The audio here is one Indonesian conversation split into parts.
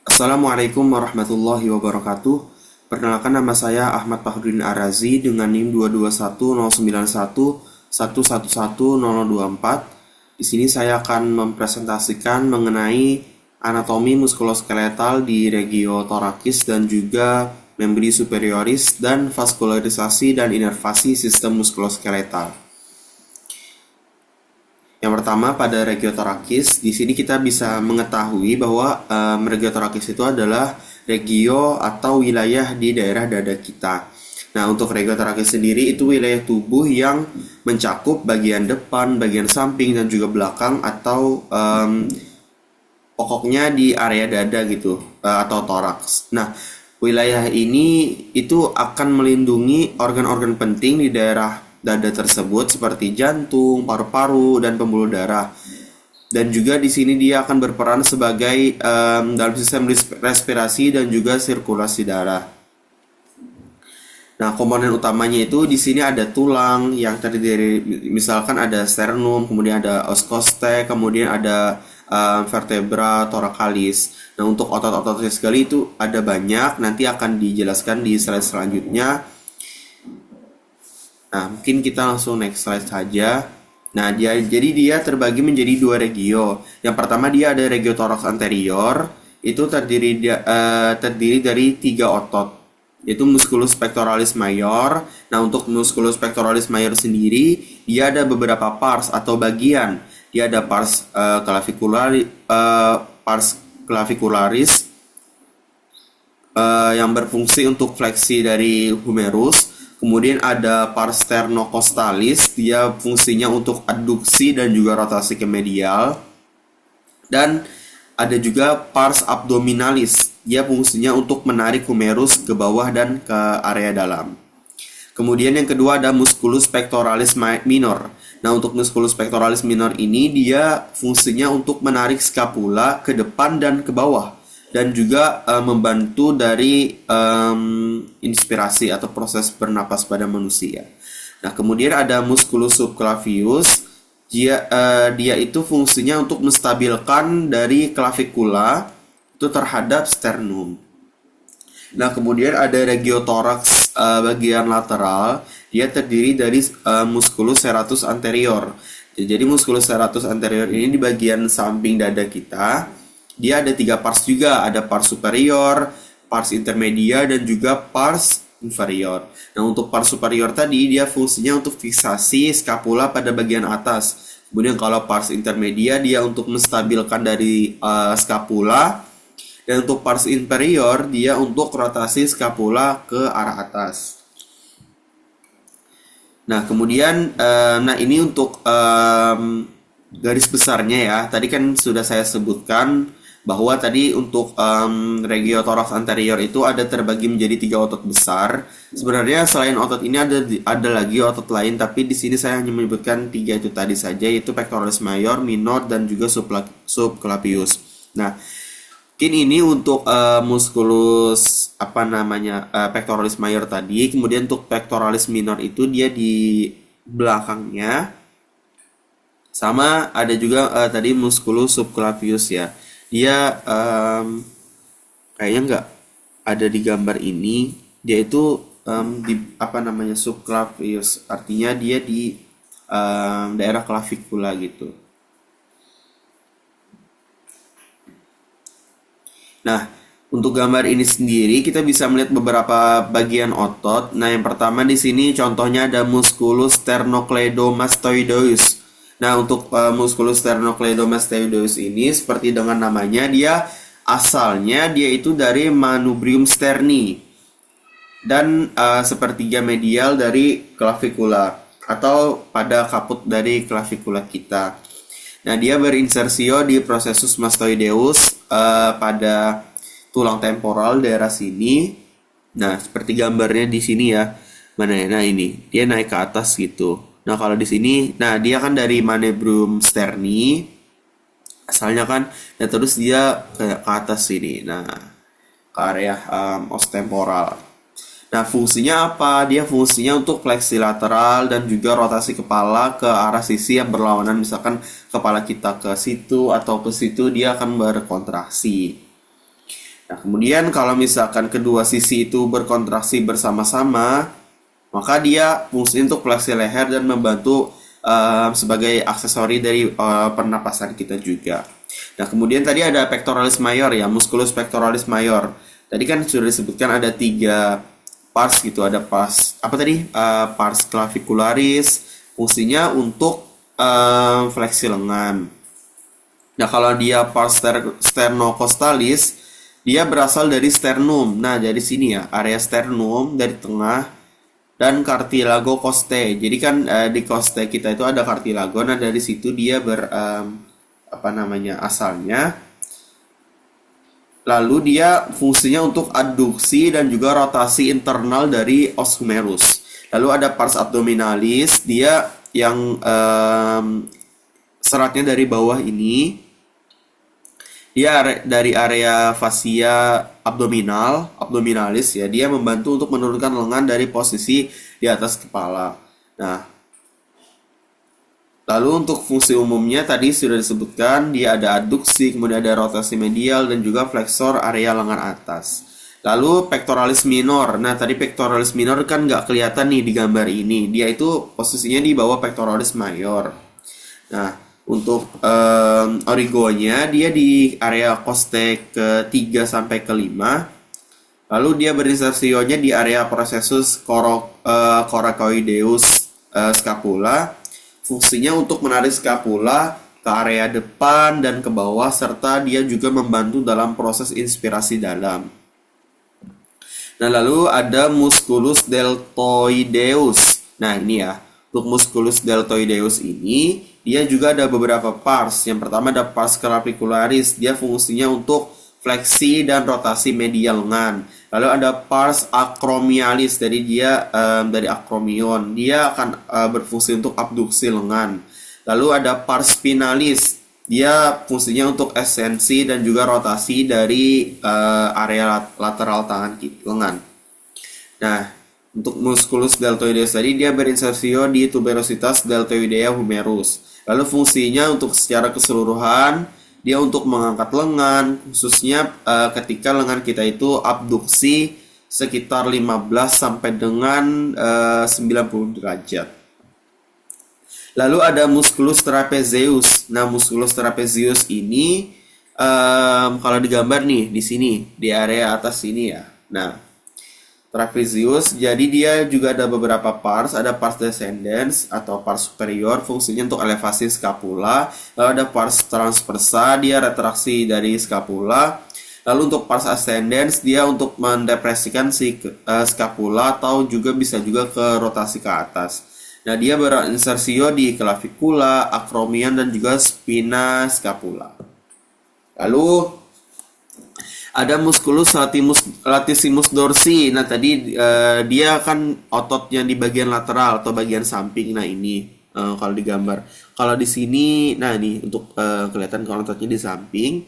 Assalamualaikum warahmatullahi wabarakatuh. Perkenalkan, nama saya Ahmad Fahrudin Arazi dengan NIM 2210911111024. Di sini saya akan mempresentasikan mengenai anatomi muskuloskeletal di regio thoracis dan juga membri superioris dan vaskularisasi dan inervasi sistem muskuloskeletal. Yang pertama, pada regiotorakis, di sini kita bisa mengetahui bahwa regiotorakis itu adalah regio atau wilayah di daerah dada kita. Nah, untuk regiotorakis sendiri itu wilayah tubuh yang mencakup bagian depan, bagian samping, dan juga belakang atau pokoknya di area dada gitu, atau toraks. Nah, wilayah ini itu akan melindungi organ-organ penting di daerah dada tersebut seperti jantung, paru-paru, dan pembuluh darah. Dan juga di sini dia akan berperan sebagai dalam sistem respirasi dan juga sirkulasi darah. Nah, komponen utamanya itu di sini ada tulang yang terdiri dari misalkan ada sternum, kemudian ada oskostek, kemudian ada vertebra thoracalis. Nah, untuk otot-ototnya sekali itu ada banyak, nanti akan dijelaskan di slide selanjutnya. Nah, mungkin kita langsung next slide saja. Nah, jadi dia terbagi menjadi dua regio. Yang pertama dia ada regio thorax anterior, itu terdiri dari tiga otot, yaitu musculus pectoralis major. Nah, untuk musculus pectoralis major sendiri, dia ada beberapa pars atau bagian. Dia ada pars clavicularis yang berfungsi untuk fleksi dari humerus. Kemudian ada pars sternocostalis, dia fungsinya untuk adduksi dan juga rotasi ke medial. Dan ada juga pars abdominalis, dia fungsinya untuk menarik humerus ke bawah dan ke area dalam. Kemudian yang kedua ada musculus pectoralis minor. Nah, untuk musculus pectoralis minor ini dia fungsinya untuk menarik scapula ke depan dan ke bawah, dan juga membantu dari inspirasi atau proses bernapas pada manusia. Nah, kemudian ada musculus subclavius, dia itu fungsinya untuk menstabilkan dari clavikula itu terhadap sternum. Nah, kemudian ada regiotoraks bagian lateral, dia terdiri dari musculus serratus anterior. Jadi musculus serratus anterior ini di bagian samping dada kita. Dia ada tiga pars juga, ada pars superior, pars intermedia, dan juga pars inferior. Nah, untuk pars superior tadi, dia fungsinya untuk fiksasi scapula pada bagian atas. Kemudian kalau pars intermedia, dia untuk menstabilkan dari scapula. Dan untuk pars inferior, dia untuk rotasi scapula ke arah atas. Nah, kemudian, ini untuk garis besarnya ya. Tadi kan sudah saya sebutkan bahwa tadi untuk regio thorax anterior itu ada terbagi menjadi tiga otot besar. Sebenarnya selain otot ini ada lagi otot lain, tapi di sini saya hanya menyebutkan tiga itu tadi saja, yaitu pectoralis major, minor, dan juga subclavius. Nah, mungkin ini untuk musculus pectoralis major tadi. Kemudian untuk pectoralis minor itu dia di belakangnya. Sama ada juga tadi musculus subclavius ya. Dia kayaknya nggak ada di gambar ini. Dia itu subclavius, artinya dia di daerah clavikula gitu. Nah, untuk gambar ini sendiri kita bisa melihat beberapa bagian otot. Nah, yang pertama di sini contohnya ada musculus sternocleidomastoideus. Nah, untuk musculus sternocleidomastoideus ini seperti dengan namanya, dia asalnya dia itu dari manubrium sterni dan sepertiga medial dari clavikula atau pada kaput dari clavikula kita. Nah, dia berinsersio di processus mastoideus pada tulang temporal daerah sini. Nah, seperti gambarnya di sini ya. Mana ya? Nah, ini dia naik ke atas gitu. Nah, kalau di sini, nah dia kan dari manubrium sterni asalnya kan, dan terus dia ke atas sini. Nah, ke area os temporal. Nah, fungsinya apa? Dia fungsinya untuk fleksi lateral dan juga rotasi kepala ke arah sisi yang berlawanan. Misalkan kepala kita ke situ atau ke situ, dia akan berkontraksi. Nah, kemudian kalau misalkan kedua sisi itu berkontraksi bersama-sama, maka dia fungsi untuk fleksi leher dan membantu sebagai aksesori dari pernapasan kita juga. Nah, kemudian tadi ada pectoralis major ya, musculus pectoralis major. Tadi kan sudah disebutkan ada tiga pars gitu, ada pars apa tadi? Pars clavicularis, fungsinya untuk fleksi lengan. Nah, kalau dia pars sternocostalis, dia berasal dari sternum. Nah, dari sini ya, area sternum dari tengah dan cartilago costae. Jadi kan di costae kita itu ada cartilago. Nah, dari situ dia apa namanya asalnya. Lalu dia fungsinya untuk adduksi dan juga rotasi internal dari os humerus. Lalu ada pars abdominalis, dia yang seratnya dari bawah ini. Dia dari area fascia abdominalis ya. Dia membantu untuk menurunkan lengan dari posisi di atas kepala. Nah, lalu untuk fungsi umumnya tadi sudah disebutkan, dia ada adduksi, kemudian ada rotasi medial dan juga flexor area lengan atas. Lalu pectoralis minor. Nah, tadi pectoralis minor kan nggak kelihatan nih di gambar ini. Dia itu posisinya di bawah pectoralis major. Nah, untuk origonya dia di area costae ke-3 sampai ke-5. Lalu dia berinsersionya di area processus coracoideus scapula. Fungsinya untuk menarik scapula ke area depan dan ke bawah, serta dia juga membantu dalam proses inspirasi dalam. Nah, lalu ada musculus deltoideus. Nah, ini ya. Untuk musculus deltoideus ini, dia juga ada beberapa pars. Yang pertama ada pars clavicularis. Dia fungsinya untuk fleksi dan rotasi medial lengan. Lalu ada pars acromialis. Dari dia dari acromion. Dia akan berfungsi untuk abduksi lengan. Lalu ada pars spinalis. Dia fungsinya untuk esensi dan juga rotasi dari area lateral tangan lengan. Nah, untuk musculus deltoideus tadi dia berinsersio di tuberositas deltoidea humerus. Lalu fungsinya untuk secara keseluruhan dia untuk mengangkat lengan, khususnya ketika lengan kita itu abduksi sekitar 15 sampai dengan 90 derajat. Lalu ada musculus trapezius. Nah, musculus trapezius ini kalau digambar nih di sini, di area atas sini ya. Nah, trapezius, jadi dia juga ada beberapa pars, ada pars descendens atau pars superior, fungsinya untuk elevasi scapula. Lalu ada pars transversa, dia retraksi dari scapula. Lalu untuk pars ascendens, dia untuk mendepresikan si scapula atau juga bisa juga ke rotasi ke atas. Nah, dia berinsersio di clavicula, acromion, dan juga spina scapula. Lalu ada musculus latissimus dorsi. Nah, tadi dia kan ototnya di bagian lateral atau bagian samping. Nah, ini kalau digambar. Kalau di sini, nah ini untuk kelihatan kalau ototnya di samping.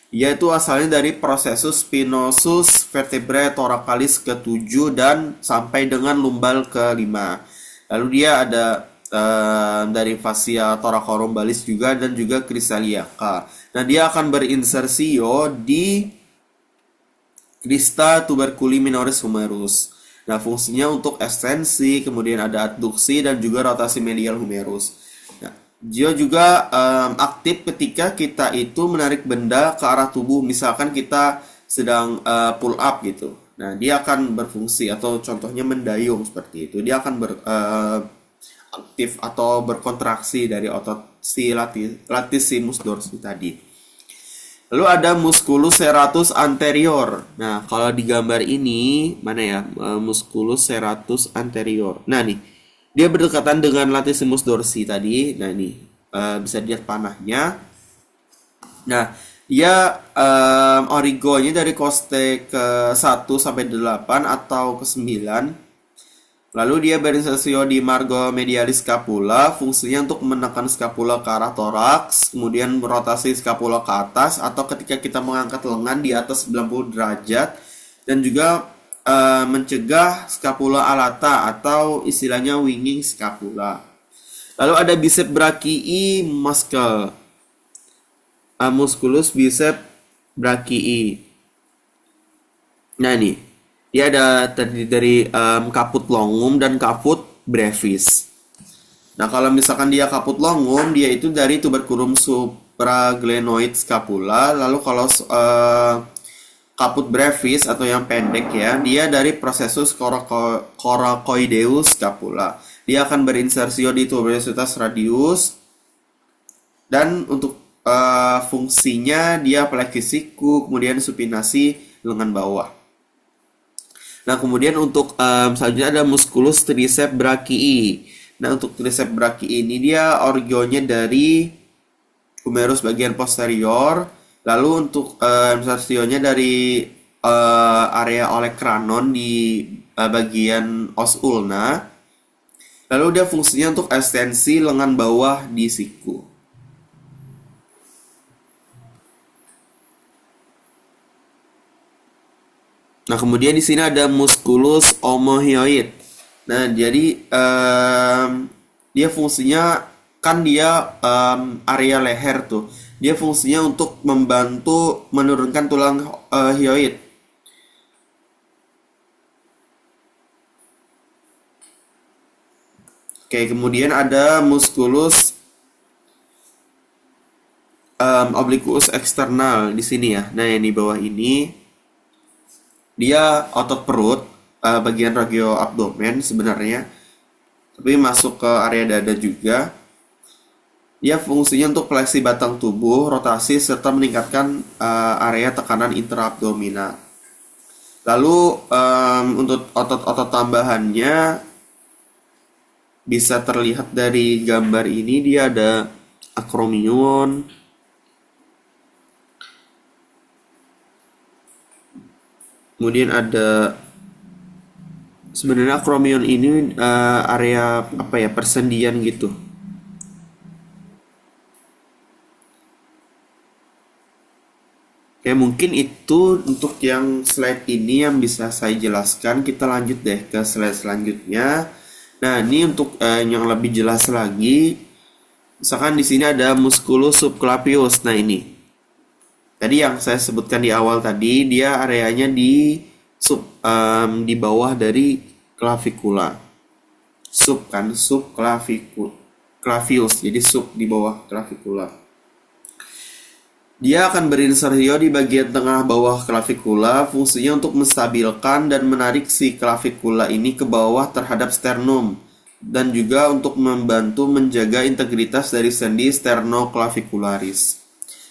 Dia itu asalnya dari processus spinosus vertebrae thoracalis ke-7 dan sampai dengan lumbal ke-5. Lalu dia ada dari fascia thoracorumbalis juga dan juga cristaliaca. Nah, dia akan berinsersio di crista tuberculi minoris humerus. Nah, fungsinya untuk ekstensi, kemudian ada adduksi dan juga rotasi medial humerus. Nah, dia juga aktif ketika kita itu menarik benda ke arah tubuh. Misalkan kita sedang pull up gitu. Nah, dia akan berfungsi atau contohnya mendayung seperti itu. Dia akan aktif atau berkontraksi dari otot si latissimus dorsi tadi. Lalu ada musculus serratus anterior. Nah, kalau di gambar ini mana ya? Musculus serratus anterior. Nah, nih. Dia berdekatan dengan latissimus dorsi tadi. Nah, ini bisa dilihat panahnya. Nah, dia origonya dari costae ke-1 sampai 8 atau ke-9. Lalu dia berinsersio di margo medialis scapula, fungsinya untuk menekan scapula ke arah toraks, kemudian merotasi scapula ke atas atau ketika kita mengangkat lengan di atas 90 derajat, dan juga mencegah scapula alata atau istilahnya winging scapula. Lalu ada bicep brachii muscle, musculus bicep brachii. Nah ini, dia ada terdiri dari caput longum dan caput brevis. Nah kalau misalkan dia caput longum, dia itu dari tuberculum supraglenoid scapula. Lalu kalau caput brevis atau yang pendek ya, dia dari processus coracoideus scapula. Dia akan berinsersio di tuberositas radius dan untuk fungsinya dia plexus siku, kemudian supinasi lengan bawah. Nah, kemudian untuk selanjutnya ada musculus triceps brachii. Nah, untuk triceps brachii ini dia origionya dari humerus bagian posterior. Lalu untuk insersionya dari area olecranon di bagian os ulna. Lalu dia fungsinya untuk ekstensi lengan bawah di siku. Nah, kemudian di sini ada musculus omohyoid. Nah, jadi dia fungsinya kan dia area leher tuh. Dia fungsinya untuk membantu menurunkan tulang hyoid. Oke, kemudian ada musculus obliquus external di sini ya. Nah, yang di bawah ini dia otot perut, bagian ragio abdomen sebenarnya, tapi masuk ke area dada juga. Dia fungsinya untuk fleksi batang tubuh, rotasi, serta meningkatkan area tekanan intraabdominal. Lalu untuk otot-otot tambahannya bisa terlihat dari gambar ini, dia ada acromion, kemudian ada sebenarnya acromion ini area apa ya, persendian gitu. Oke, mungkin itu untuk yang slide ini yang bisa saya jelaskan. Kita lanjut deh ke slide selanjutnya. Nah, ini untuk yang lebih jelas lagi. Misalkan di sini ada musculus subclavius. Nah, ini. Tadi yang saya sebutkan di awal tadi, dia areanya di di bawah dari clavikula. Clavius. Jadi sub di bawah clavikula. Dia akan berinsersio di bagian tengah bawah clavikula, fungsinya untuk menstabilkan dan menarik si clavikula ini ke bawah terhadap sternum, dan juga untuk membantu menjaga integritas dari sendi sternoclavicularis.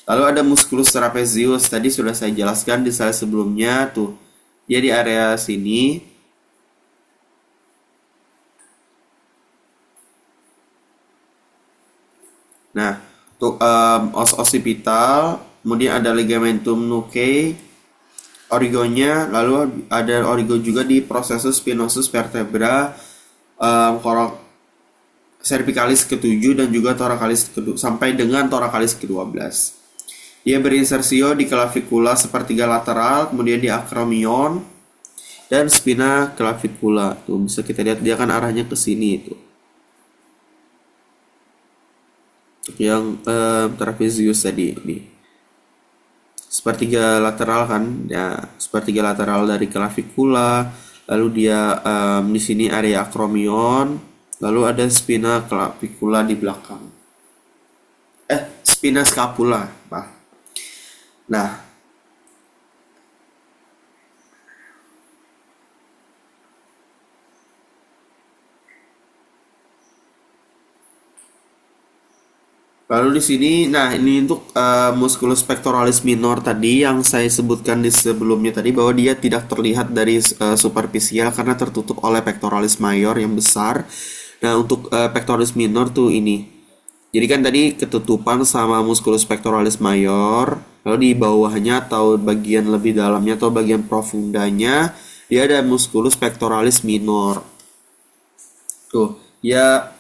Lalu ada musculus trapezius, tadi sudah saya jelaskan di slide sebelumnya tuh. Dia di area sini. Nah, untuk os occipital, kemudian ada ligamentum nuchae, origonya, lalu ada origo juga di processus spinosus vertebra, cervicalis ke-7 dan juga thoracalis ke-12 sampai dengan thoracalis ke-12. Dia berinsersio di clavikula sepertiga lateral, kemudian di acromion dan spina clavicula. Tuh bisa kita lihat dia kan arahnya ke sini itu. Yang trapezius tadi ini sepertiga lateral kan ya, sepertiga lateral dari clavikula, lalu dia di sini area acromion, lalu ada spina clavicula di belakang, spina scapula Pak. Nah, lalu di sini, nah ini untuk musculus pectoralis minor tadi yang saya sebutkan di sebelumnya tadi, bahwa dia tidak terlihat dari superficial karena tertutup oleh pectoralis major yang besar. Nah untuk pectoralis minor tuh ini, jadi kan tadi ketutupan sama musculus pectoralis major, lalu di bawahnya atau bagian lebih dalamnya atau bagian profundanya dia ada musculus pectoralis minor. Tuh ya,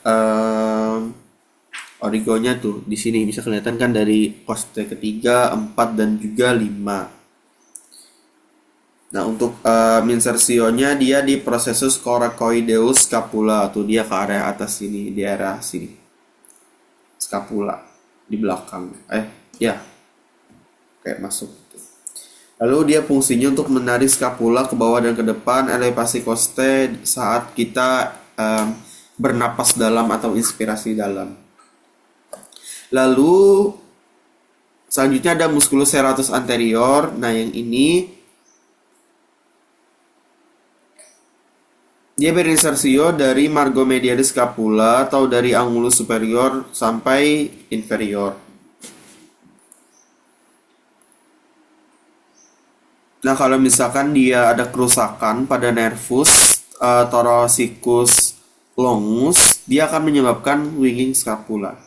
origonya tuh di sini bisa kelihatan kan dari poste ketiga, 4 dan juga 5. Nah, untuk insersionya dia di processus coracoideus scapula, tuh dia ke area atas sini, di area sini, scapula di belakang. Ya, kayak masuk. Lalu dia fungsinya untuk menarik scapula ke bawah dan ke depan, elevasi costae saat kita bernapas dalam atau inspirasi dalam. Lalu selanjutnya ada musculus serratus anterior. Nah, yang ini dia berinsersio dari margo medialis scapula atau dari angulus superior sampai inferior. Nah, kalau misalkan dia ada kerusakan pada nervus thoracic longus, dia akan menyebabkan winging scapula.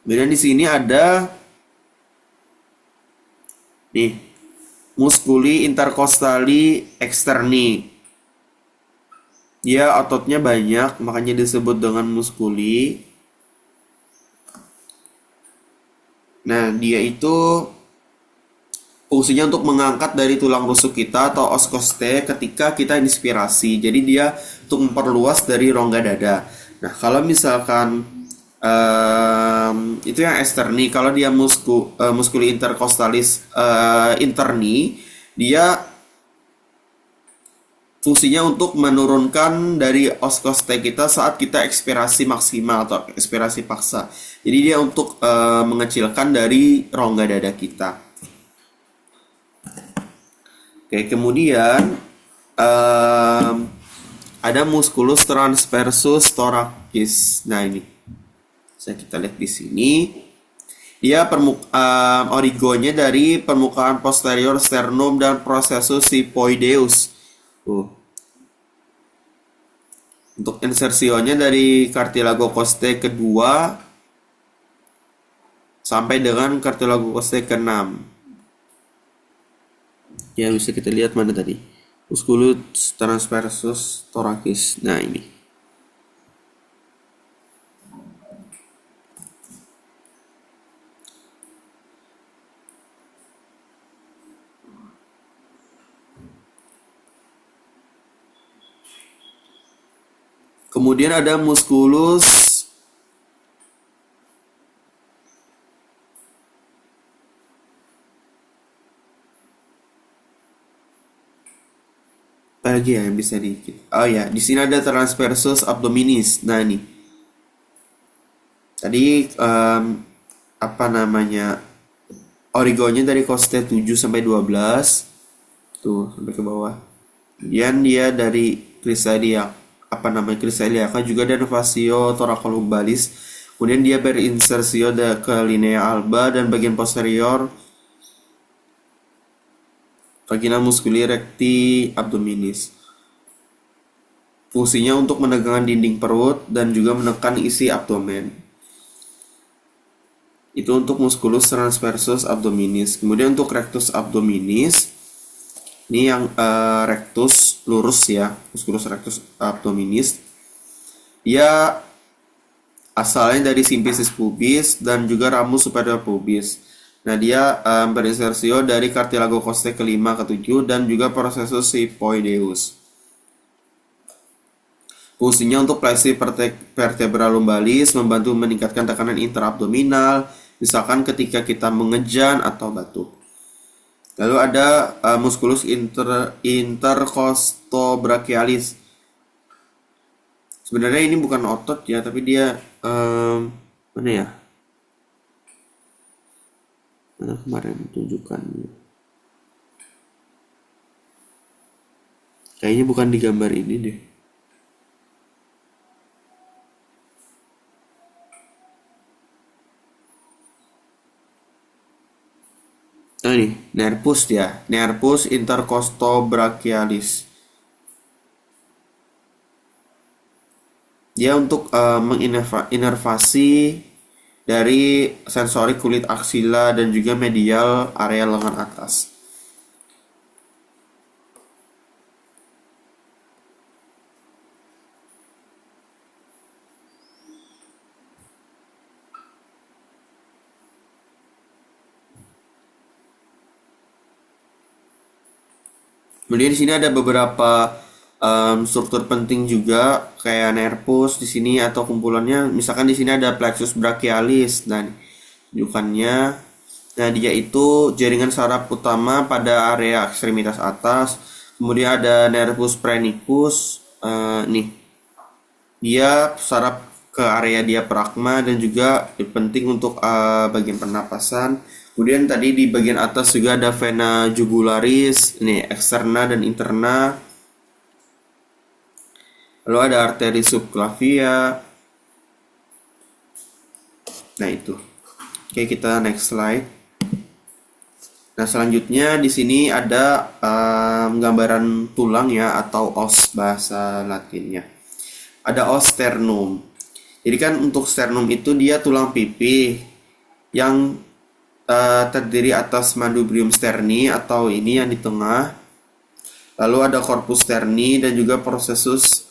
Kemudian di sini ada nih musculi intercostali externi. Dia ototnya banyak, makanya disebut dengan musculi. Nah, dia itu fungsinya untuk mengangkat dari tulang rusuk kita atau os costae ketika kita inspirasi. Jadi dia untuk memperluas dari rongga dada. Nah, kalau misalkan itu yang externi, kalau dia musculi intercostalis interni, dia fungsinya untuk menurunkan dari os costae kita saat kita ekspirasi maksimal atau ekspirasi paksa. Jadi dia untuk mengecilkan dari rongga dada kita. Oke, kemudian em, ada musculus transversus thoracis. Nah, ini bisa kita lihat di sini. Dia origonya dari permukaan posterior sternum dan processus sipoideus. Untuk insersionya dari cartilago costae kedua sampai dengan cartilago costae keenam. Ya, bisa kita lihat mana tadi. Musculus transversus thoracis. Nah, ini. Kemudian ada musculus apa lagi ya yang bisa oh ya, di sini ada transversus abdominis. Nah, ini tadi apa namanya, origonya dari costae 7 sampai 12 tuh sampai ke bawah. Kemudian dia dari crissalia, apa namanya, crissaliaka juga dan fascio thoracolumbalis. Kemudian dia berinsersio ke linea alba dan bagian posterior vagina musculi recti abdominis. Fungsinya untuk menegangkan dinding perut dan juga menekan isi abdomen. Itu untuk musculus transversus abdominis. Kemudian untuk rectus abdominis, ini yang rectus lurus ya, musculus rectus abdominis. Dia asalnya dari simplicis pubis dan juga ramus superior pubis. Nah, dia berinsersio dari cartilago costae kelima ketujuh dan juga processus sipoideus. Fungsinya untuk plexi vertebra lumbalis, membantu meningkatkan tekanan interabdominal, misalkan ketika kita mengejan atau batuk. Lalu ada musculus intercostobrachialis. Sebenarnya ini bukan otot ya, tapi dia mana ya? Mana kemarin tunjukkan. Kayaknya bukan di gambar ini deh. Nah, ini nervus ya, nervus intercostobrachialis. Dia untuk menginervasi dari sensori kulit aksila dan juga medial area lengan atas. Kemudian di sini ada beberapa struktur penting juga kayak nervus di sini atau kumpulannya. Misalkan di sini ada plexus brachialis. Nah, tunjukannya. Nah, dia itu jaringan saraf utama pada area ekstremitas atas. Kemudian ada nervus phrenicus. Nih, dia saraf ke area diafragma dan juga penting untuk bagian pernapasan. Kemudian tadi di bagian atas juga ada vena jugularis, ini eksterna dan interna. Lalu ada arteri subclavia. Nah, itu. Oke, kita next slide. Nah, selanjutnya di sini ada gambaran tulang ya, atau os bahasa Latinnya. Ada os sternum. Jadi kan untuk sternum itu dia tulang pipih yang terdiri atas manubrium sterni atau ini yang di tengah. Lalu ada corpus sterni dan juga processus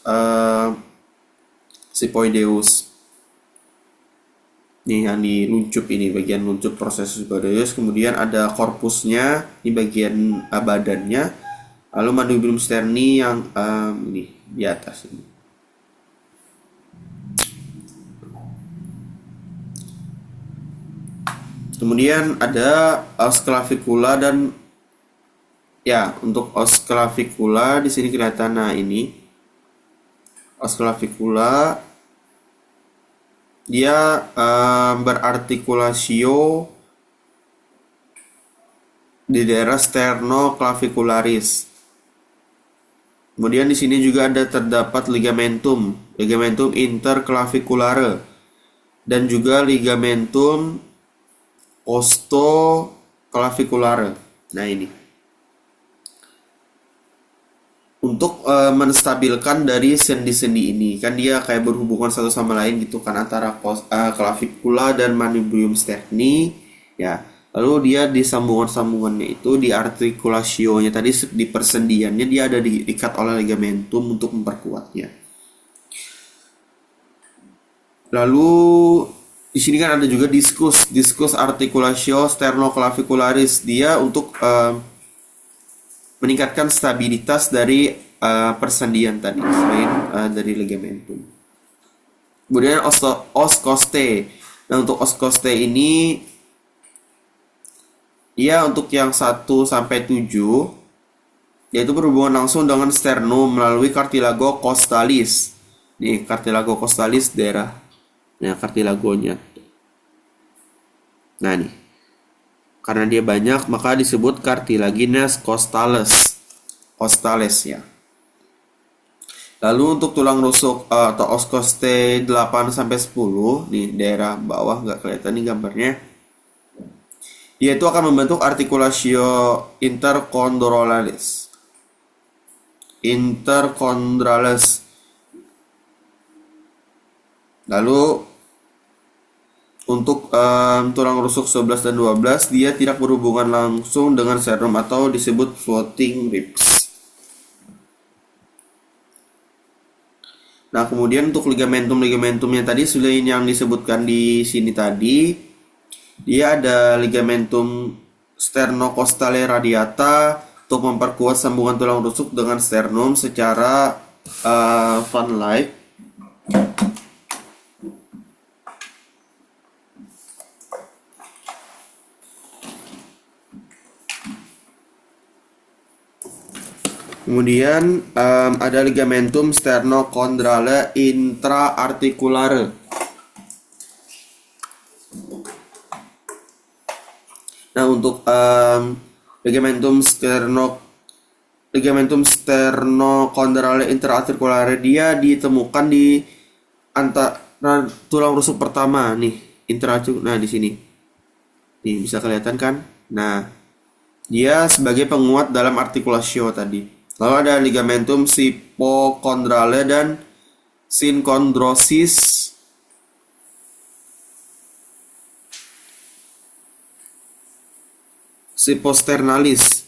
xiphoideus. Nih yang di luncup ini, bagian luncup processus xiphoideus. Kemudian ada korpusnya di bagian badannya. Lalu manubrium sterni yang ini di atas ini. Kemudian ada os clavicula dan ya, untuk os clavicula di sini kelihatan. Nah, ini os clavicula dia berartikulasio di daerah sternoclavicularis. Kemudian di sini juga ada terdapat ligamentum interclaviculare dan juga ligamentum ostoclaviculare. Nah, ini untuk menstabilkan dari sendi-sendi ini, kan dia kayak berhubungan satu sama lain gitu kan, antara clavicula dan manubrium sterni ya. Lalu dia di sambungan-sambungannya itu, di artikulasionya tadi, di persendiannya dia ada diikat oleh ligamentum untuk memperkuatnya. Lalu di sini kan ada juga discus articulatio sternoclavicularis. Dia untuk meningkatkan stabilitas dari persendian tadi selain dari ligamentum. Kemudian os costae. Nah, untuk os costae ini ya untuk yang 1 sampai 7 yaitu berhubungan langsung dengan sternum melalui cartilago costalis. Nih, cartilago costalis daerah cartilagonya. Nah, nih. Karena dia banyak maka disebut cartilaginous costalis ya. Lalu untuk tulang rusuk atau os costae 8 sampai 10 di daerah bawah, nggak kelihatan nih gambarnya. Dia itu akan membentuk articulatio intercondylaris. Lalu untuk tulang rusuk 11 dan 12 dia tidak berhubungan langsung dengan sternum atau disebut floating ribs. Nah, kemudian untuk ligamentumnya tadi sudah yang disebutkan di sini tadi, dia ada ligamentum sternocostale radiata untuk memperkuat sambungan tulang rusuk dengan sternum secara fan-like. Kemudian ada ligamentum sternocondylarale intraarticulare. Nah, untuk ligamentum sternocondylarale intraarticulare dia ditemukan di antara tulang rusuk pertama nih, Nah, di sini. Nih, bisa kelihatan kan? Nah, dia sebagai penguat dalam artikulasio tadi. Lalu ada ligamentum sipocondrale dan synchondrosis siposternalis.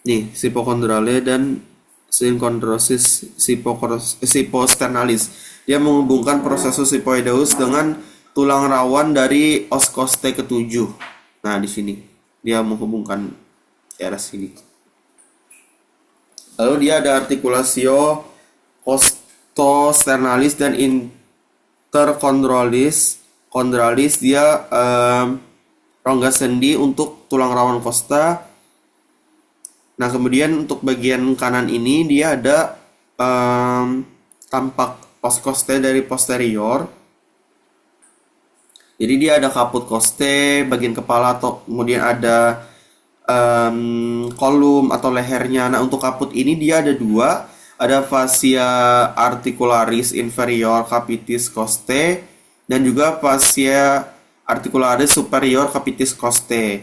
Nih, sipocondrale dan synchondrosis siposternalis. Dia menghubungkan processus xiphoideus dengan tulang rawan dari os costae ke-7. Nah, di sini dia menghubungkan daerah sini. Lalu dia ada articulatio costosternalis dan interchondralis. Chondralis dia rongga sendi untuk tulang rawan kosta. Nah, kemudian untuk bagian kanan ini dia ada tampak os costae dari posterior. Jadi dia ada kaput costae, bagian kepala atau kemudian ada kolum atau lehernya. Nah, untuk kaput ini dia ada dua, ada fascia articularis inferior capitis costae dan juga fascia articularis superior capitis costae.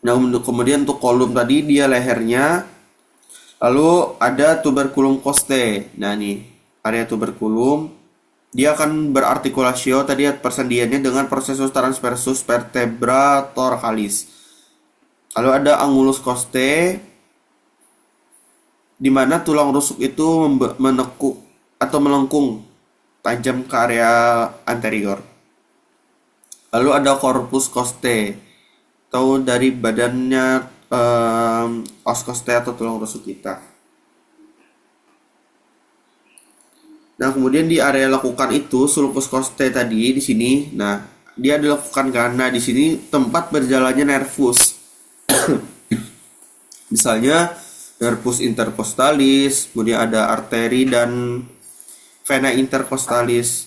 Nah, kemudian untuk kolum tadi dia lehernya, lalu ada tuberculum costae. Nah, nih area tuberculum dia akan berartikulasio tadi persendiannya dengan processus transversus vertebra thoracalis. Lalu ada angulus costae di mana tulang rusuk itu menekuk atau melengkung tajam ke area anterior. Lalu ada corpus costae atau dari badannya os costae atau tulang rusuk kita. Nah, kemudian di area lekukan itu sulcus costae tadi di sini. Nah, dia dilekukan karena di sini tempat berjalannya nervus. Misalnya nervus intercostalis, kemudian ada arteri dan vena intercostalis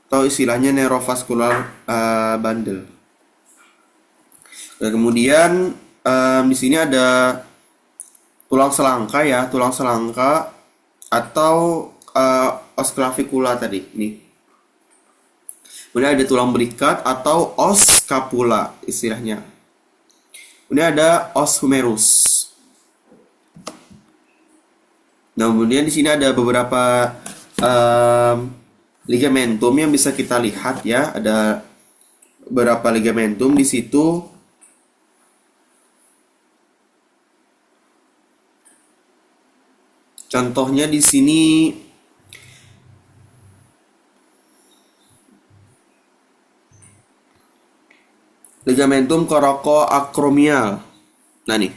atau istilahnya neurovascular bundle. Dan kemudian di sini ada tulang selangka ya, tulang selangka atau os clavicula tadi nih. Kemudian ada tulang berikat atau os scapula istilahnya. Kemudian ada os humerus. Nah, kemudian di sini ada beberapa ligamentum yang bisa kita lihat ya. Ada beberapa ligamentum di situ. Contohnya di sini ligamentum coracoacromial. Nah nih,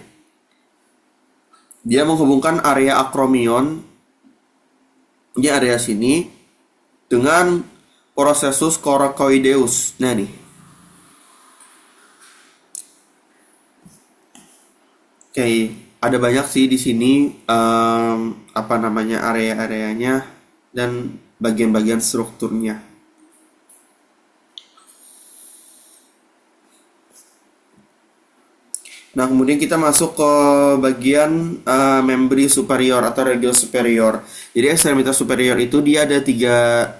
dia menghubungkan area acromion, ini area sini, dengan processus coracoideus. Nah nih, oke, ada banyak sih di sini area-areanya dan bagian-bagian strukturnya. Nah, kemudian kita masuk ke bagian membri superior atau regio superior. Jadi ekstremitas superior itu dia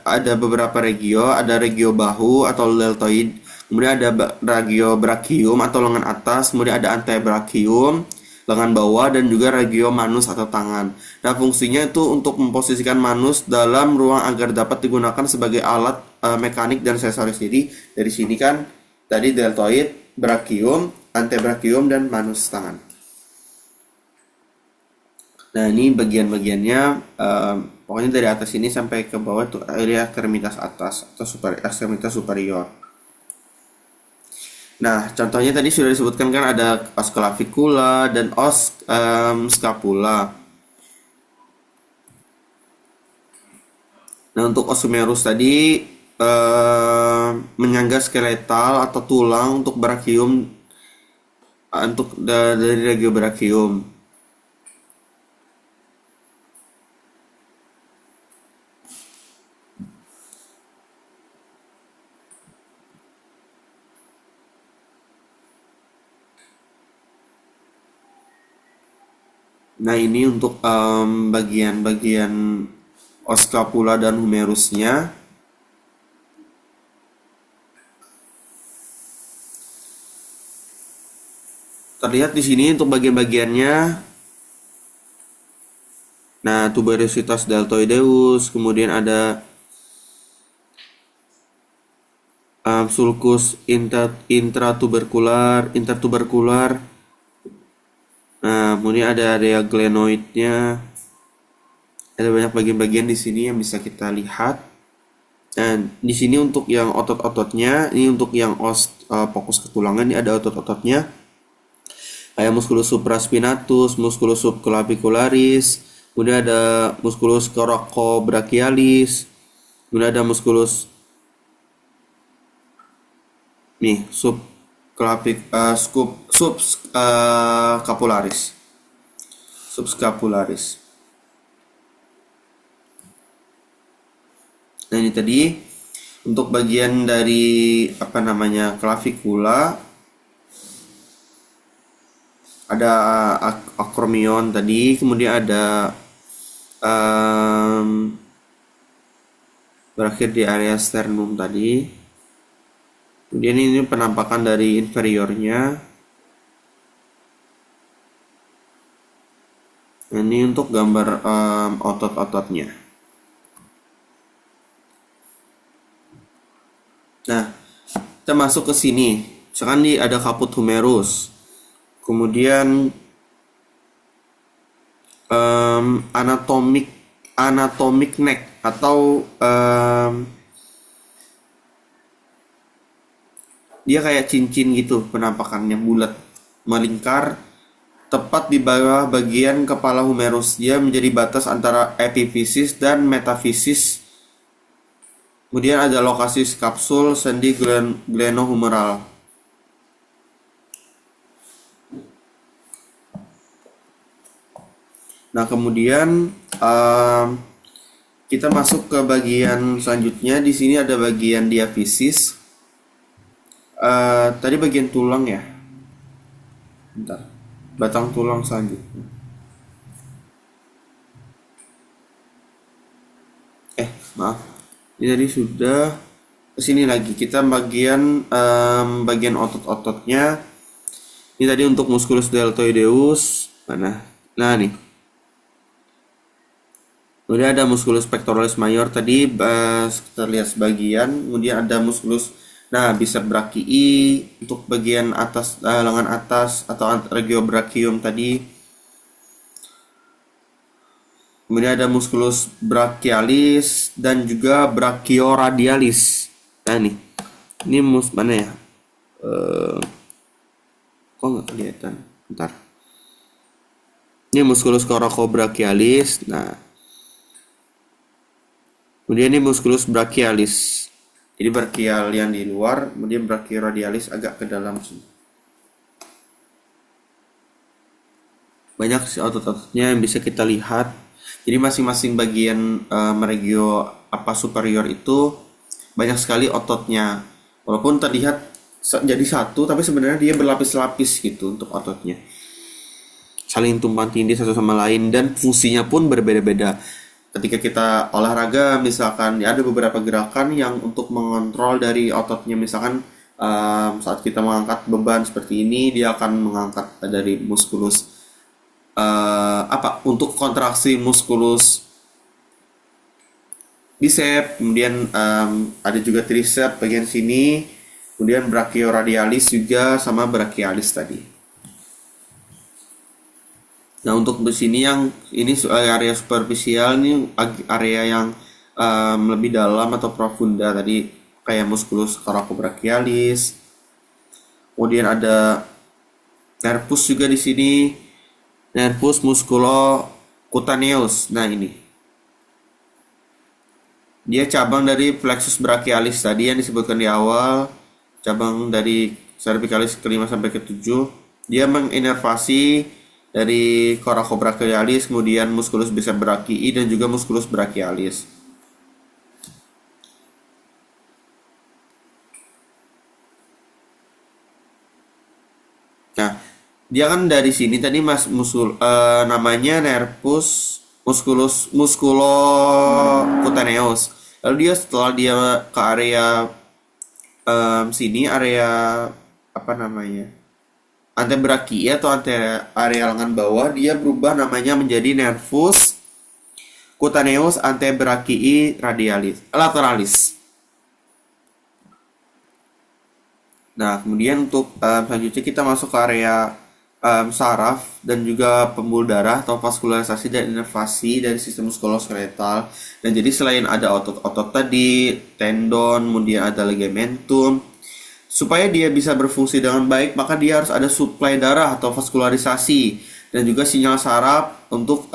ada beberapa regio, ada regio bahu atau deltoid, kemudian ada regio brachium atau lengan atas, kemudian ada antebrachium, lengan bawah, dan juga regio manus atau tangan. Nah, fungsinya itu untuk memposisikan manus dalam ruang agar dapat digunakan sebagai alat mekanik dan sensoris. Jadi dari sini kan tadi deltoid, brachium, antebrachium, dan manus tangan. Nah, ini bagian-bagiannya pokoknya dari atas ini sampai ke bawah tuh area ekstremitas atas atau ekstremitas superior. Nah, contohnya tadi sudah disebutkan kan ada os clavicula dan os scapula. Nah, untuk os humerus tadi menyangga skeletal atau tulang untuk brachium untuk dari regio brachium. Nah, ini untuk bagian-bagian os scapula dan humerusnya. Terlihat di sini untuk bagian-bagiannya. Nah, tuberositas deltoideus, kemudian ada sulcus intertubercular. Nah, kemudian ada area glenoidnya. Ada banyak bagian-bagian di sini yang bisa kita lihat. Dan di sini untuk yang otot-ototnya, ini untuk yang os fokus ke tulangan, ini ada otot-ototnya. kayak musculus supraspinatus, musculus subclavicularis, kemudian ada musculus coracobrachialis, kemudian ada musculus nih subscapularis, subscapularis. Nah, ini tadi untuk bagian dari clavikula ada akromion tadi, kemudian ada berakhir di area sternum tadi. Kemudian ini penampakan dari inferiornya. Ini untuk gambar otot-ototnya. Nah, kita masuk ke sini. Misalkan ada caput humerus. Kemudian anatomic neck atau dia kayak cincin gitu, penampakannya bulat, melingkar tepat di bawah bagian kepala humerus. Dia menjadi batas antara epifisis dan metafisis. Kemudian ada lokasi kapsul sendi glenohumeral. Nah, kemudian kita masuk ke bagian selanjutnya. Di sini ada bagian diafisis. Tadi bagian tulang ya. Bentar. Batang tulang selanjutnya. Maaf. Ini tadi sudah. Kesini lagi kita bagian otot-ototnya. Ini tadi untuk musculus deltoideus. Mana? Nah, nih. Kemudian ada musculus pectoralis major tadi, kita lihat sebagian. Kemudian ada musculus, biceps brachii untuk bagian atas, lengan atas atau regiobrachium tadi. Kemudian ada musculus brachialis dan juga brachioradialis. Nah, ini mana ya? Kok nggak kelihatan? Bentar. Ini musculus coracobrachialis. Nah, kemudian ini musculus brachialis. Jadi brachial yang di luar, kemudian brachioradialis agak ke dalam sini. Banyak sih otot-ototnya yang bisa kita lihat. Jadi masing-masing bagian meregio superior itu banyak sekali ototnya. Walaupun terlihat jadi satu, tapi sebenarnya dia berlapis-lapis gitu untuk ototnya. Saling tumpang tindih satu sama lain dan fungsinya pun berbeda-beda. Ketika kita olahraga, misalkan ada beberapa gerakan yang untuk mengontrol dari ototnya. Misalkan saat kita mengangkat beban seperti ini, dia akan mengangkat dari muskulus untuk kontraksi muskulus bicep, kemudian ada juga tricep bagian sini, kemudian brachioradialis juga sama brachialis tadi. Nah, untuk di sini yang ini area superficial, ini area yang lebih dalam atau profunda tadi kayak musculus coracobrachialis. Kemudian ada nervus juga di sini. Nervus musculocutaneus. Nah, ini. Dia cabang dari plexus brachialis tadi yang disebutkan di awal, cabang dari cervicalis ke-5 sampai ke-7. Dia menginervasi dari coracobrachialis, kemudian musculus biceps brachii dan juga musculus brachialis. Nah, dia kan dari sini tadi namanya nervus musculocutaneus. Lalu dia setelah dia ke area sini, area antebrachii atau area lengan bawah, dia berubah namanya menjadi nervus cutaneus antebrachii lateralis. Nah, kemudian untuk selanjutnya kita masuk ke area saraf dan juga pembuluh darah atau vaskularisasi dan inervasi dari sistem muskuloskeletal. Dan jadi selain ada otot-otot tadi, tendon, kemudian ada ligamentum, Supaya dia bisa berfungsi dengan baik, maka dia harus ada suplai darah atau vaskularisasi dan juga sinyal saraf untuk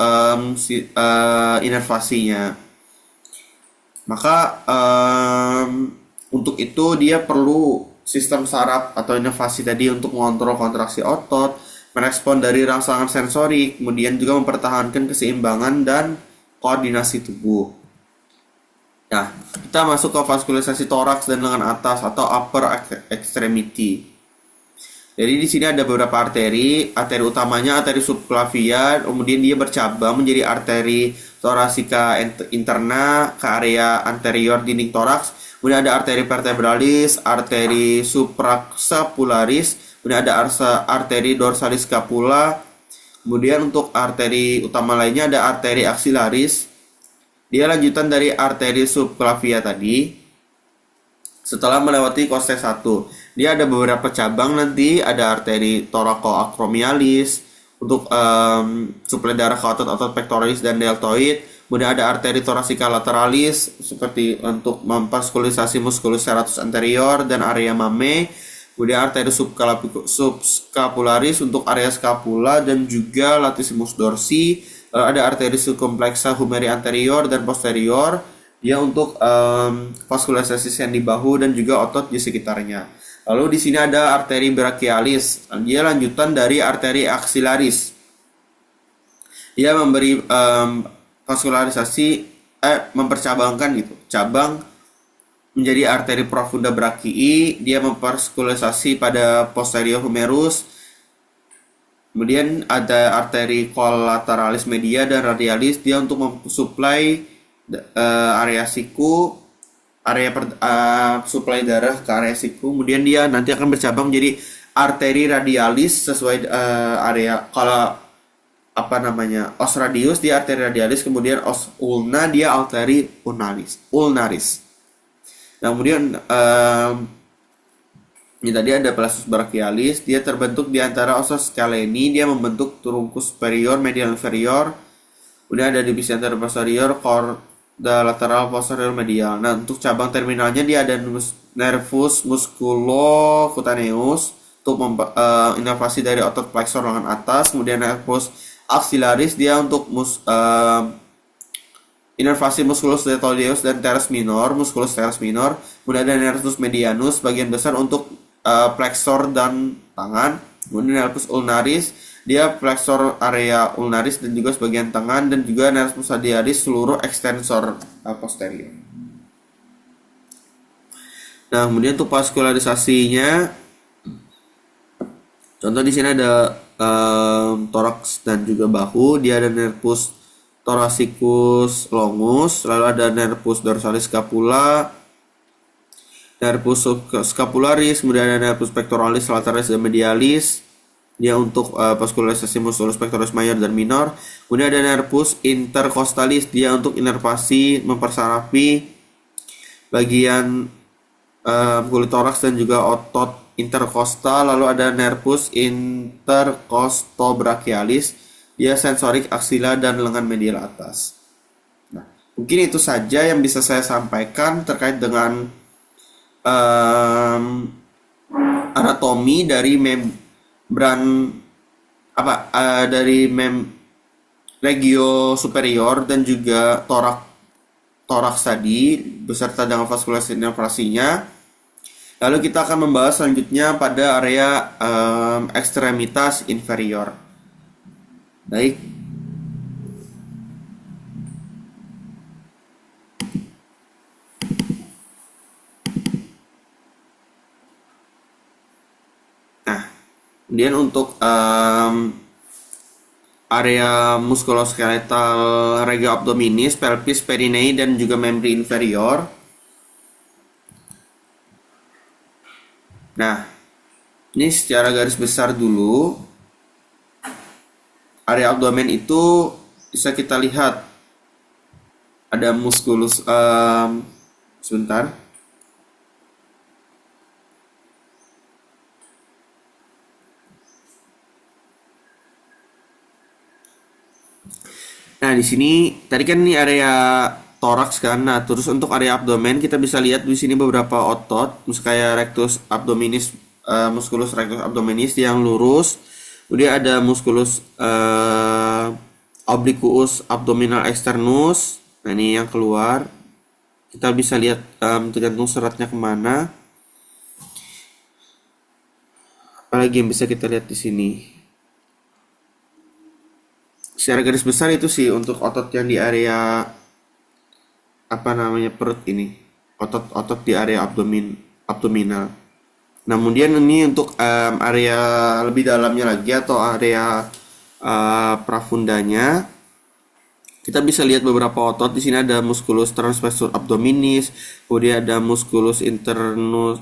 inervasinya. Maka untuk itu dia perlu sistem saraf atau inervasi tadi untuk mengontrol kontraksi otot, merespon dari rangsangan sensorik, kemudian juga mempertahankan keseimbangan dan koordinasi tubuh. Nah, kita masuk ke vaskularisasi toraks dan lengan atas atau upper extremity. Jadi di sini ada beberapa arteri. Arteri utamanya arteri subclavia, kemudian dia bercabang menjadi arteri thoracika interna ke area anterior dinding toraks. Kemudian ada arteri vertebralis, arteri suprascapularis, kemudian ada arteri dorsalis scapula. Kemudian untuk arteri utama lainnya ada arteri axillaris. Dia lanjutan dari arteri subclavia tadi. Setelah melewati koste 1, dia ada beberapa cabang nanti, ada arteri thoracoacromialis untuk suplai darah ke otot-otot pectoralis dan deltoid. Kemudian ada arteri thoracika lateralis seperti untuk memvaskulisasi musculus serratus anterior dan area mame. Kemudian arteri subscapularis untuk area scapula dan juga latissimus dorsi. Lalu ada arteri circumflexa humeri anterior dan posterior. Dia untuk vaskularisasi sendi bahu dan juga otot di sekitarnya. Lalu di sini ada arteri brachialis. Dia lanjutan dari arteri axillaris. Dia memberi vaskularisasi mempercabangkan gitu. Cabang menjadi arteri profunda brachii. Dia memvaskularisasi pada posterior humerus. Kemudian ada arteri colateralis media dan radialis. Dia untuk mensuplai area siku, area suplai darah ke area siku. Kemudian dia nanti akan bercabang menjadi arteri radialis sesuai area. Kalau os radius dia arteri radialis, kemudian os ulna dia arteri ulnaris. Nah, kemudian ini tadi ada plexus brachialis, dia terbentuk di antara osos scaleni, dia membentuk trunkus superior, medial inferior. Kemudian ada divisi anterior posterior, lateral posterior medial. Nah, untuk cabang terminalnya dia ada nervus musculocutaneus untuk inervasi dari otot flexor lengan atas. Kemudian nervus axillaris dia untuk inervasi musculus deltoideus dan musculus teres minor. Kemudian ada nervus medianus bagian besar untuk flexor dan tangan. Kemudian nervus ulnaris dia flexor area ulnaris dan juga sebagian tangan, dan juga nervus radialis seluruh extensor posterior. Nah, kemudian untuk vaskularisasinya, contoh di sini ada toraks dan juga bahu. Dia ada nervus thoracicus longus, lalu ada nervus dorsalis scapula, nervus scapularis, kemudian ada nervus pectoralis, lateralis, dan medialis. Dia untuk vaskularisasi musculus pectoralis major dan minor. Kemudian ada nervus intercostalis, dia untuk inervasi mempersarafi bagian kulit toraks dan juga otot interkostal. Lalu ada nervus intercostobrachialis, dia sensorik aksila dan lengan medial atas. Nah, mungkin itu saja yang bisa saya sampaikan terkait dengan anatomi dari dari regio superior dan juga toraks tadi beserta dengan vaskulasi inervasinya. Lalu kita akan membahas selanjutnya pada area ekstremitas inferior. Baik. Kemudian untuk area muskuloskeletal regio abdominis, pelvis, perinei, dan juga membri inferior. Nah, ini secara garis besar dulu. Area abdomen itu bisa kita lihat ada muskulus sebentar. Nah, di sini tadi kan ini area toraks kan. Nah, terus untuk area abdomen kita bisa lihat di sini beberapa otot, misalnya kayak rectus abdominis, musculus rectus abdominis yang lurus. Kemudian ada musculus obliquus abdominal externus. Nah, ini yang keluar. Kita bisa lihat tergantung seratnya kemana. Apalagi yang bisa kita lihat di sini. Secara garis besar itu sih untuk otot yang di area apa namanya perut ini, otot-otot di area abdominal. Nah, kemudian ini untuk area lebih dalamnya lagi atau area profundanya, kita bisa lihat beberapa otot. Di sini ada musculus transversus abdominis, kemudian ada musculus internus,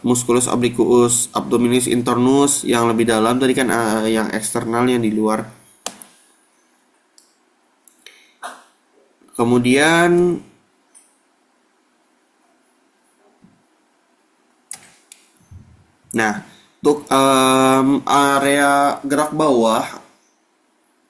musculus obliquus abdominis internus yang lebih dalam tadi kan, yang eksternal yang di luar. Kemudian nah, untuk area gerak bawah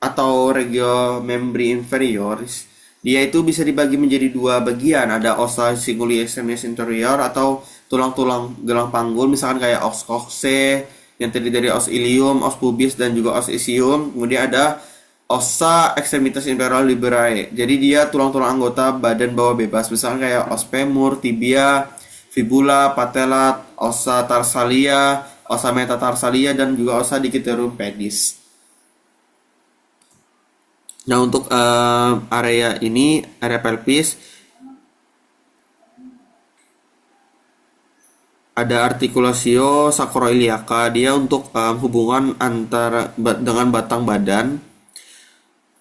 atau regio membri inferioris, dia itu bisa dibagi menjadi dua bagian. Ada ossa cinguli externis interior atau tulang-tulang gelang panggul, misalkan kayak os coccyx yang terdiri dari os ilium, os pubis dan juga os isium. Kemudian ada ossa extremitas inferior liberae. Jadi dia tulang-tulang anggota badan bawah bebas, misalkan kayak os femur, tibia, fibula, patella, ossa tarsalia, ossa metatarsalia dan juga ossa digitorum pedis. Nah, untuk area ini, area pelvis, ada artikulasio sacroiliaca. Dia untuk hubungan antara dengan batang badan.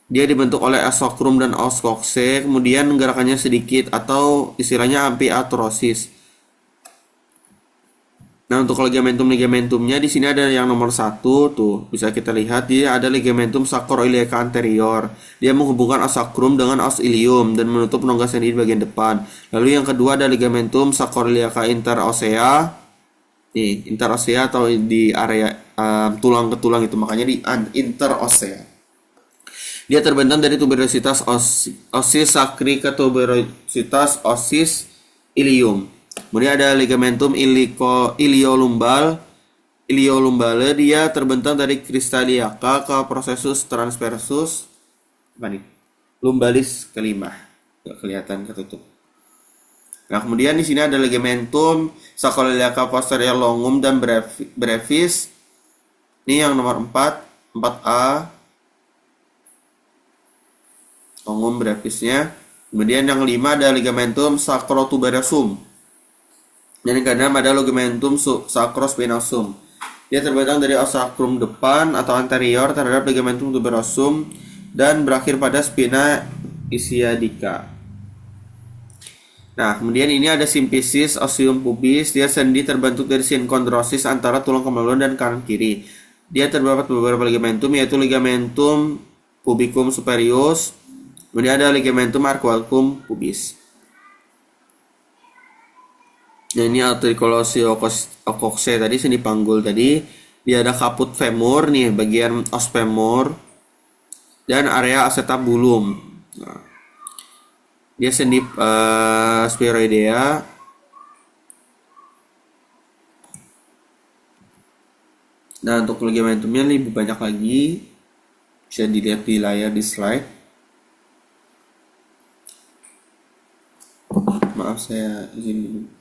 Dia dibentuk oleh os sacrum dan os coccyx. Kemudian gerakannya sedikit atau istilahnya ampiatrosis. Nah, untuk ligamentumnya di sini ada yang nomor 1 tuh, bisa kita lihat dia ada ligamentum sacroiliaca anterior. Dia menghubungkan os sacrum dengan os ilium dan menutup rongga sendi di bagian depan. Lalu yang kedua ada ligamentum sacroiliaca interossea. Nih, interossea atau di area tulang ke tulang itu, makanya di interossea. Dia terbentang dari tuberositas ossis sacri ke tuberositas ossis ilium. Kemudian ada ligamentum iliolumbale, dia terbentang dari cristaliaca ke processus transversus lumbalis kelima. Gak kelihatan, ketutup. Nah, kemudian di sini ada ligamentum sacroiliaca posterior longum dan brevis. Ini yang nomor 4A. Longum brevisnya. Kemudian yang 5 ada ligamentum sacrotuberosum. Dan yang keenam ada ligamentum sacrospinosum. Dia terbentang dari os sacrum depan atau anterior terhadap ligamentum tuberosum dan berakhir pada spina ischiadica. Nah, kemudian ini ada simpisis ostium pubis. Dia sendi terbentuk dari sinkondrosis antara tulang kemaluan dan kanan kiri. Dia terdapat beberapa ligamentum, yaitu ligamentum pubicum superius. Kemudian ada ligamentum arcuatum pubis. Nah, ini articulatio coccyx tadi, sendi panggul tadi. Dia ada caput femur nih, bagian os femur dan area acetabulum. Nah, dia sendi spheroidea. Nah, untuk ligamentumnya lebih banyak lagi, bisa dilihat di layar di slide. Maaf, saya izin dulu.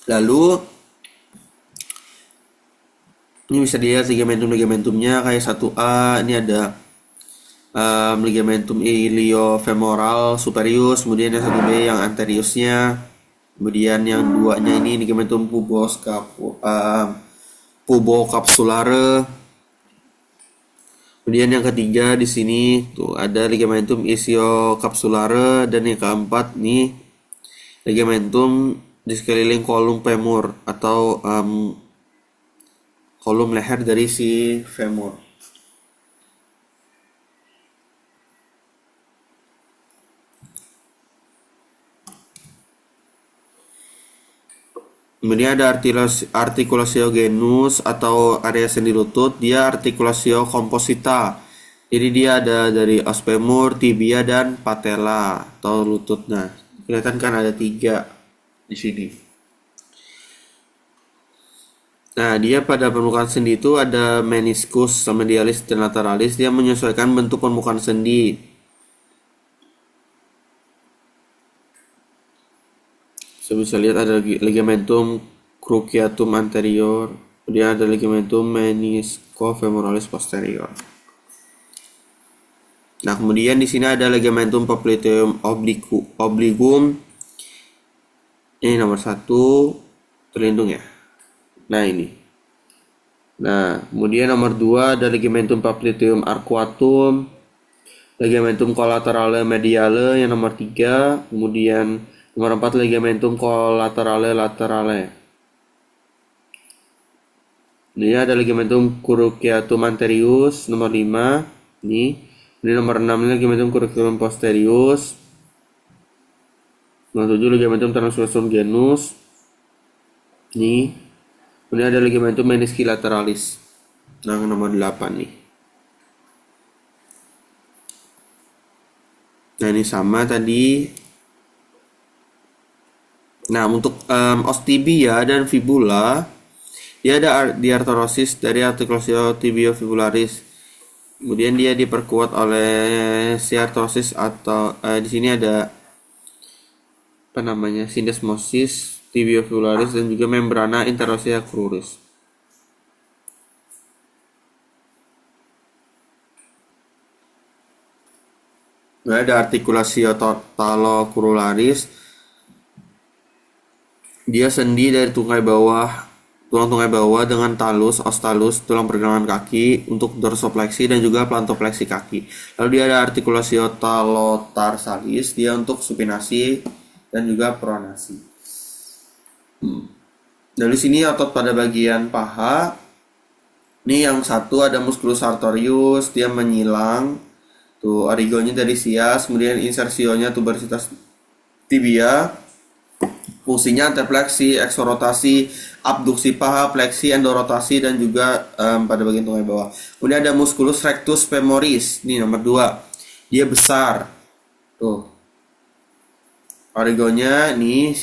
Lalu ini bisa dilihat ligamentumnya kayak 1A. Ini ada ligamentum iliofemoral superius, kemudian yang 1B yang anteriusnya, kemudian yang 2-nya ini ligamentum pubocapsulare. Kemudian yang ketiga di sini tuh ada ligamentum ischiocapsulare, dan yang keempat nih ligamentum di sekeliling kolum femur atau kolum leher dari si femur. Kemudian ada articulatio genus atau area sendi lutut. Dia articulatio composita. Jadi dia ada dari os femur, tibia dan patella atau lutut. Nah, kelihatan kan ada 3 di sini. Nah, dia pada permukaan sendi itu ada meniscus, medialis dan lateralis. Dia menyesuaikan bentuk permukaan sendi. Saya bisa lihat ada ligamentum cruciatum anterior, kemudian ada ligamentum meniscofemoralis posterior. Nah, kemudian di sini ada ligamentum popliteum obliquum. Ini nomor 1 terlindung ya. Nah, ini. Nah, kemudian nomor 2 ada ligamentum popliteum arcuatum, ligamentum collaterale mediale yang nomor 3, kemudian nomor 4 ligamentum collaterale laterale. Ini ada ligamentum cruciatum anterius nomor 5, ini. Ini nomor 6 ini ligamentum cruciatum posterius. Nomor 7 ligamentum transversum genus. Ini. Ini ada ligamentum menisci lateralis. Nah, nomor 8 nih. Nah, ini sama tadi. Nah, untuk os tibia dan fibula, dia ada diartorosis dari articulatio tibiofibularis. Kemudian dia diperkuat oleh siartrosis atau di sini ada apa namanya syndesmosis tibiofibularis dan juga membrana interossea cruris. Nah, ada articulatio talocruralis. Dia sendi dari tulang tungkai bawah dengan talus, os talus, tulang pergelangan kaki untuk dorsopleksi dan juga plantopleksi kaki. Lalu dia ada articulatio talotarsalis, dia untuk supinasi dan juga pronasi. Dari sini otot pada bagian paha. Ini yang satu ada musculus sartorius, dia menyilang. Tuh origonya dari sias, kemudian insersionya tuberositas tibia. Fungsinya anterfleksi, eksorotasi, abduksi paha, fleksi, endorotasi, dan juga pada bagian tungkai bawah. Kemudian ada musculus rectus femoris, ini nomor 2. Dia besar. Tuh. Origonya nih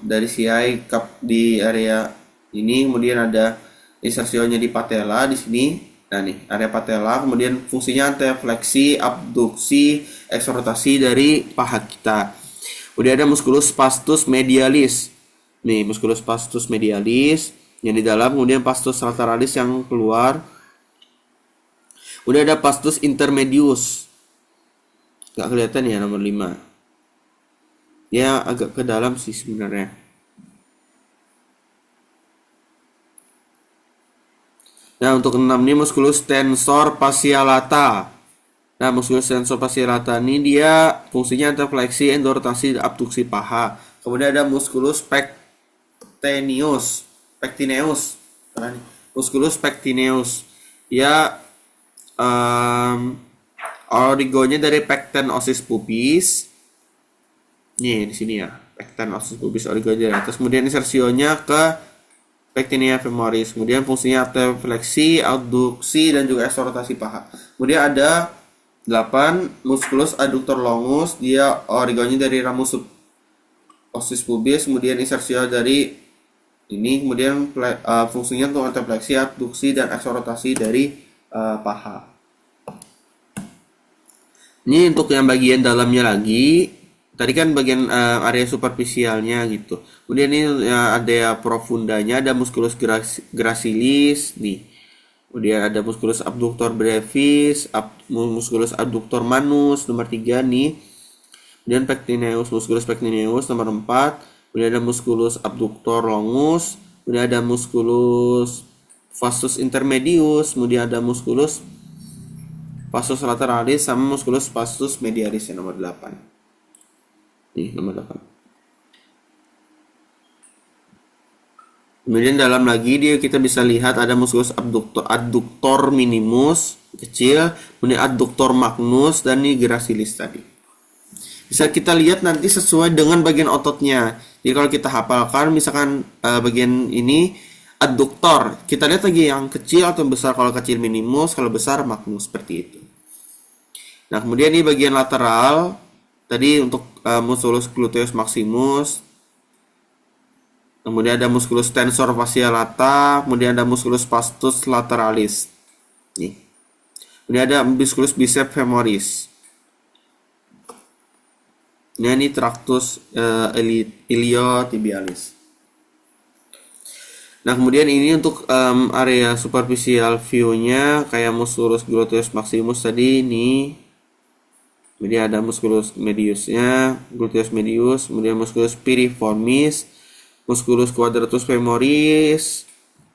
dari CI cup di area ini, kemudian ada insersionya di patella di sini. Nah nih, area patella, kemudian fungsinya anterfleksi, abduksi, eksorotasi dari paha kita. Kemudian ada musculus spastus medialis. Nih, musculus spastus medialis yang di dalam, kemudian pastus lateralis yang keluar. Kemudian ada pastus intermedius. Gak kelihatan ya nomor 5. Ya agak ke dalam sih sebenarnya. Nah, untuk 6 ini musculus tensor fasciolata. Nah, musculus tensor fasciolata ini dia fungsinya anterfleksi, endorotasi, abduksi paha. Kemudian ada musculus pectineus. Musculus pectineus. Ya origonya dari pecten osis pubis. Nih, di sini ya. Pecten osis pubis origonya dari atas. Kemudian insersionya ke pectinea femoris. Kemudian fungsinya anterfleksi, abduksi, dan juga eksorotasi paha. Kemudian ada 8 musculus adductor longus, dia origonya dari ramus osis pubis, kemudian insersio dari ini, kemudian fungsinya untuk anterfleksi, abduksi, dan eksorotasi dari paha. Ini untuk yang bagian dalamnya lagi. Tadi kan bagian area superficialnya gitu. Kemudian ini ada profundanya, ada musculus gracilis nih. Kemudian ada musculus abductor brevis, musculus abductor manus nomor 3 nih. Kemudian musculus pectineus nomor 4. Kemudian ada musculus abductor longus, kemudian ada musculus vastus intermedius, kemudian ada musculus vastus lateralis sama musculus vastus medialis yang nomor 8. Nih, nomor 8. Kemudian dalam lagi kita bisa lihat ada musculus adductor minimus kecil, kemudian adductor magnus, dan ini gracilis tadi. Bisa kita lihat nanti sesuai dengan bagian ototnya. Jadi kalau kita hafalkan misalkan bagian ini Adduktor, kita lihat lagi yang kecil atau besar. Kalau kecil minimus, kalau besar magnus, seperti itu. Nah, kemudian ini bagian lateral. Tadi untuk musculus gluteus maximus. Kemudian ada musculus tensor fascia lata. Kemudian ada musculus vastus lateralis. Nih. Kemudian ada musculus biceps femoris. Ini tractus iliotibialis. Nah, kemudian ini untuk area superficial view-nya kayak musculus gluteus maximus tadi ini. Kemudian ada musculus mediusnya, gluteus medius, kemudian musculus piriformis, musculus quadratus femoris,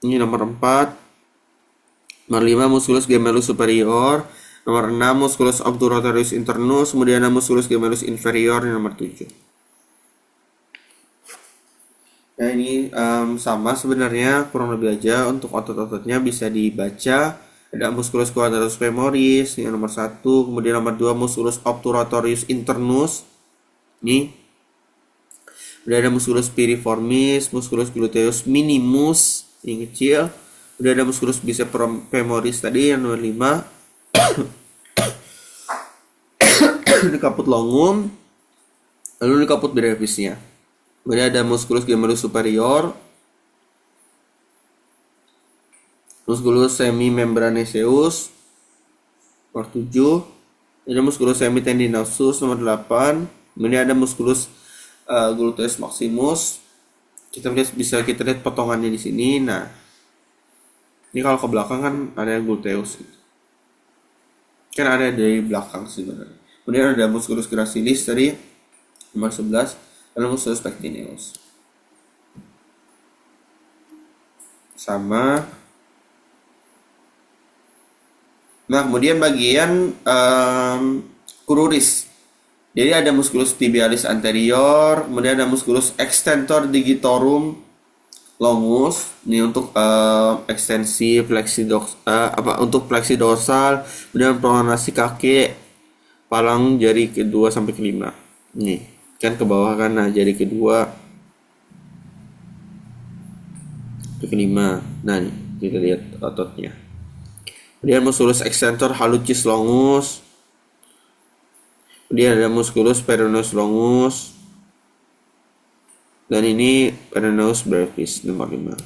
ini nomor 4. Nomor 5 musculus gemellus superior, nomor 6 musculus obturatorius internus, kemudian ada musculus gemellus inferior, nomor 7. Nah, ini sama sebenarnya, kurang lebih aja. Untuk otot-ototnya bisa dibaca. Ada musculus quadratus femoris yang nomor 1, kemudian nomor 2 musculus obturatorius internus. Ini. Kemudian ada musculus piriformis, musculus gluteus minimus yang kecil. Kemudian ada musculus biceps femoris tadi yang nomor 5. Ini caput longum. Lalu ini caput brevisnya. Kemudian ada musculus gemellus superior, musculus semimembranaceus nomor 7, ada musculus semitendinosus nomor 8, kemudian ada musculus gluteus maximus. Bisa kita lihat potongannya di sini. Nah, ini kalau ke belakang kan ada gluteus gitu. Kan ada dari belakang sebenarnya. Kemudian ada musculus gracilis tadi nomor 11, lalu musculus pectineus. Sama. Nah, kemudian bagian cruris. Jadi ada musculus tibialis anterior, kemudian ada musculus extensor digitorum longus. Ini untuk ekstensi fleksi untuk fleksi dorsal, kemudian pronasi kaki, palang jari kedua sampai kelima. Nih, kan ke bawah kan, nah jari kedua ke kelima. Nah, nih kita lihat ototnya. Kemudian musculus extensor hallucis longus. Kemudian ada musculus peroneus longus. Dan ini peroneus brevis nomor 5.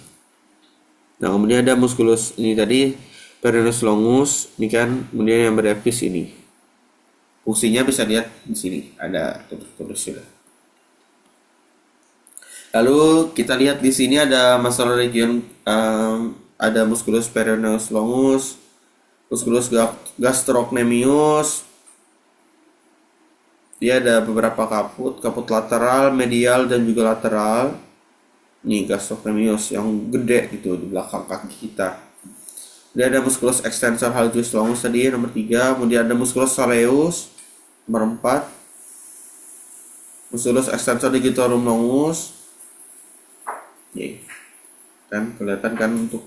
Nah, kemudian ada musculus ini tadi peroneus longus, ini kan, kemudian yang brevis ini. Fungsinya bisa lihat di sini, ada tulis sudah. Lalu kita lihat di sini ada masalah region, ada musculus peroneus longus, musculus gastrocnemius. Dia ada beberapa kaput lateral, medial, dan juga lateral. Ini gastrocnemius yang gede gitu di belakang kaki kita. Dia ada musculus extensor hallucis longus tadi nomor 3, kemudian ada musculus soleus nomor 4, musculus extensor digitorum longus. Nih, kan kelihatan kan untuk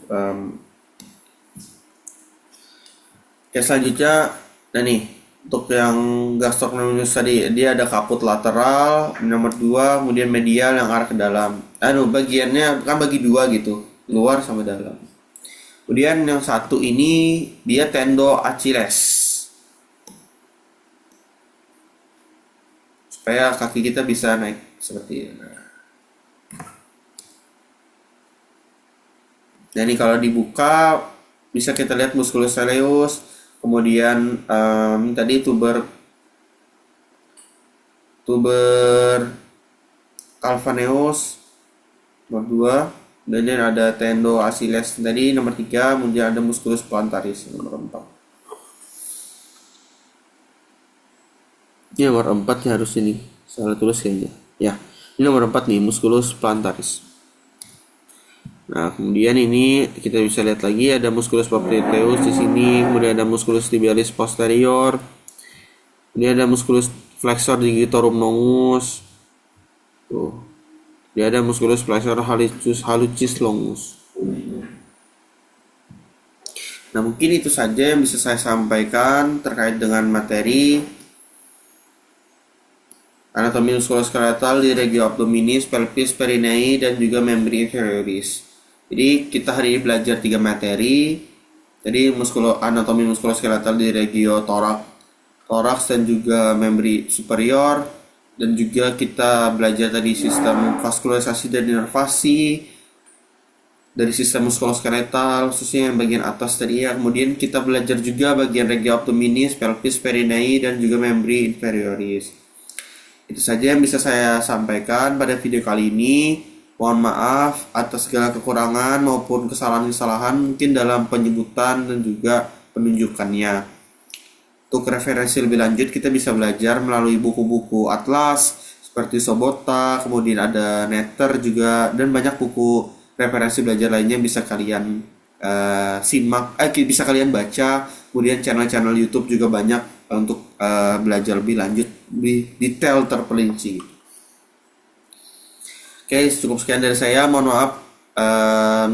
ya selanjutnya. Nah nih, untuk yang gastrocnemius tadi dia ada kaput lateral nomor 2, kemudian medial yang arah ke dalam. Bagiannya kan bagi 2 gitu, luar sama dalam. Kemudian yang satu ini dia tendo Achilles, supaya kaki kita bisa naik seperti ini. Nah, ini kalau dibuka bisa kita lihat musculus soleus, kemudian tadi tuber calcaneus nomor 2, kemudian ada tendo Achilles tadi nomor 3, kemudian ada musculus plantaris nomor 4. Ini nomor 4 ya, harus ini salah tulis kayaknya ya. Ini nomor 4 nih, musculus plantaris. Nah, kemudian ini kita bisa lihat lagi ada musculus popliteus di sini, kemudian ada musculus tibialis posterior, kemudian ada musculus flexor digitorum longus. Tuh. Dia ada musculus flexor hallucis longus. Nah, mungkin itu saja yang bisa saya sampaikan terkait dengan materi anatomi muskuloskeletal di regio abdominis, pelvis, perineum, dan juga membri inferioris. Jadi kita hari ini belajar 3 materi. Jadi anatomi muskuloskeletal di regio toraks dan juga membri superior, dan juga kita belajar tadi sistem vaskularisasi dan inervasi dari sistem muskuloskeletal khususnya yang bagian atas tadi ya. Kemudian kita belajar juga bagian regio abdominis, pelvis, perineum, dan juga membri inferioris. Itu saja yang bisa saya sampaikan pada video kali ini. Mohon maaf atas segala kekurangan maupun kesalahan-kesalahan mungkin dalam penyebutan dan juga penunjukannya. Untuk referensi lebih lanjut kita bisa belajar melalui buku-buku atlas seperti Sobota, kemudian ada Netter juga, dan banyak buku referensi belajar lainnya bisa kalian bisa kalian baca. Kemudian channel-channel YouTube juga banyak untuk belajar lebih lanjut, lebih detail terperinci. Oke, cukup sekian dari saya. Mohon maaf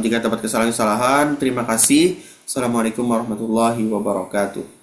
jika terdapat kesalahan-kesalahan. Terima kasih. Assalamualaikum warahmatullahi wabarakatuh.